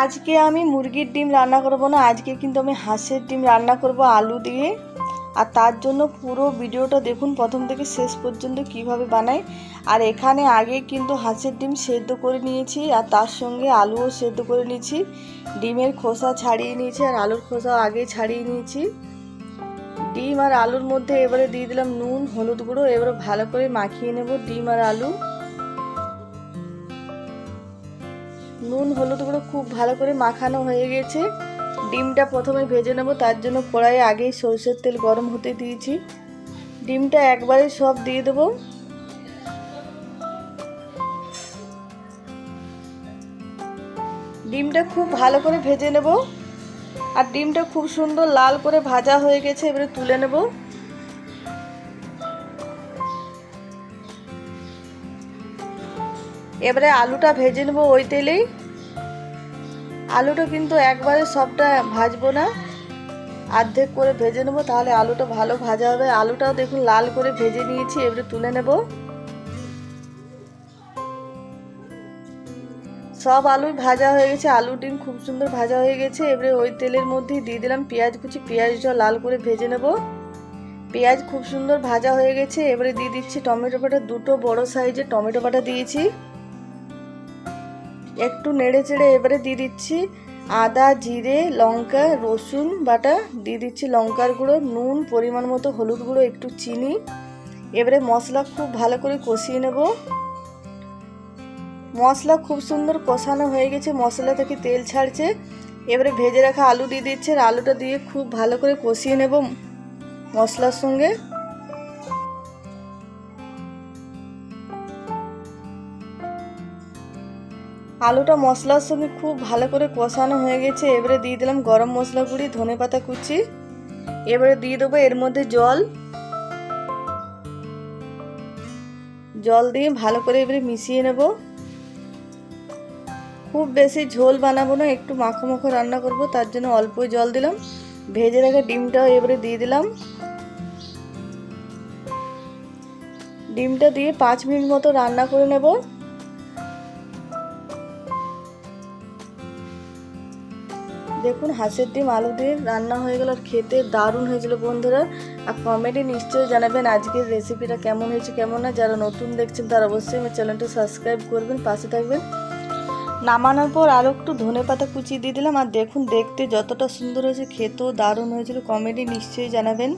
আজকে আমি মুরগির ডিম রান্না করব না, আজকে কিন্তু আমি হাঁসের ডিম রান্না করব আলু দিয়ে। আর তার জন্য পুরো ভিডিওটা দেখুন প্রথম থেকে শেষ পর্যন্ত কিভাবে বানাই। আর এখানে আগে কিন্তু হাঁসের ডিম সেদ্ধ করে নিয়েছি আর তার সঙ্গে আলুও সেদ্ধ করে নিয়েছি। ডিমের খোসা ছাড়িয়ে নিয়েছি আর আলুর খোসা আগে ছাড়িয়ে নিয়েছি। ডিম আর আলুর মধ্যে এবারে দিয়ে দিলাম নুন হলুদ গুঁড়ো। এবারে ভালো করে মাখিয়ে নেব ডিম আর আলু। নুন হলুদ গুঁড়ো খুব ভালো করে মাখানো হয়ে গেছে। ডিমটা প্রথমে ভেজে নেব, তার জন্য কড়াইয়ে আগেই সরষের তেল গরম হতে দিয়েছি। ডিমটা একবারে সব দিয়ে দেব। ডিমটা খুব ভালো করে ভেজে নেব। আর ডিমটা খুব সুন্দর লাল করে ভাজা হয়ে গেছে, এবারে তুলে নেব। এবারে আলুটা ভেজে নেব ওই তেলেই। আলুটা কিন্তু একবারে সবটা ভাজবো না, অর্ধেক করে ভেজে নেব, তাহলে আলুটা ভালো ভাজা হবে। আলুটাও দেখুন লাল করে ভেজে নিয়েছি, এবারে তুলে নেব। সব আলুই ভাজা হয়ে গেছে, আলু ডিম খুব সুন্দর ভাজা হয়ে গেছে। এবারে ওই তেলের মধ্যেই দিয়ে দিলাম পেঁয়াজ কুচি। পেঁয়াজটা লাল করে ভেজে নেব। পেঁয়াজ খুব সুন্দর ভাজা হয়ে গেছে, এবারে দিয়ে দিচ্ছি টমেটো বাটা। দুটো বড় সাইজের টমেটো বাটা দিয়েছি। একটু নেড়ে চেড়ে এবারে দিয়ে দিচ্ছি আদা জিরে লঙ্কা রসুন বাটা, দিয়ে দিচ্ছি লঙ্কার গুঁড়ো, নুন পরিমাণ মতো, হলুদ গুঁড়ো, একটু চিনি। এবারে মশলা খুব ভালো করে কষিয়ে নেব। মশলা খুব সুন্দর কষানো হয়ে গেছে, মশলা থেকে তেল ছাড়ছে। এবারে ভেজে রাখা আলু দিয়ে দিচ্ছে আর আলুটা দিয়ে খুব ভালো করে কষিয়ে নেব মশলার সঙ্গে। আলুটা মশলার সঙ্গে খুব ভালো করে কষানো হয়ে গেছে। এবারে দিয়ে দিলাম গরম মশলা গুঁড়ি ধনে পাতা কুচি। এবারে দিয়ে দেবো এর মধ্যে জল দিয়ে ভালো করে এবারে মিশিয়ে নেব। খুব বেশি ঝোল বানাবো না, একটু মাখো মাখো রান্না করব, তার জন্য অল্প জল দিলাম। ভেজে রাখা ডিমটাও এবারে দিয়ে দিলাম। ডিমটা দিয়ে 5 মিনিট মতো রান্না করে নেব। দেখুন হাঁসের ডিম আলু দিয়ে রান্না হয়ে গেল, আর খেতে দারুণ হয়েছিল বন্ধুরা। আর কমেন্টে নিশ্চয়ই জানাবেন আজকের রেসিপিটা কেমন হয়েছে কেমন না। যারা নতুন দেখছেন তারা অবশ্যই আমার চ্যানেলটা সাবস্ক্রাইব করবেন, পাশে থাকবেন। নামানোর পর আরও একটু ধনে পাতা কুচি দিয়ে দিলাম। আর দেখুন দেখতে যতটা সুন্দর হয়েছে খেতেও দারুণ হয়েছিল। কমেন্টে নিশ্চয়ই জানাবেন।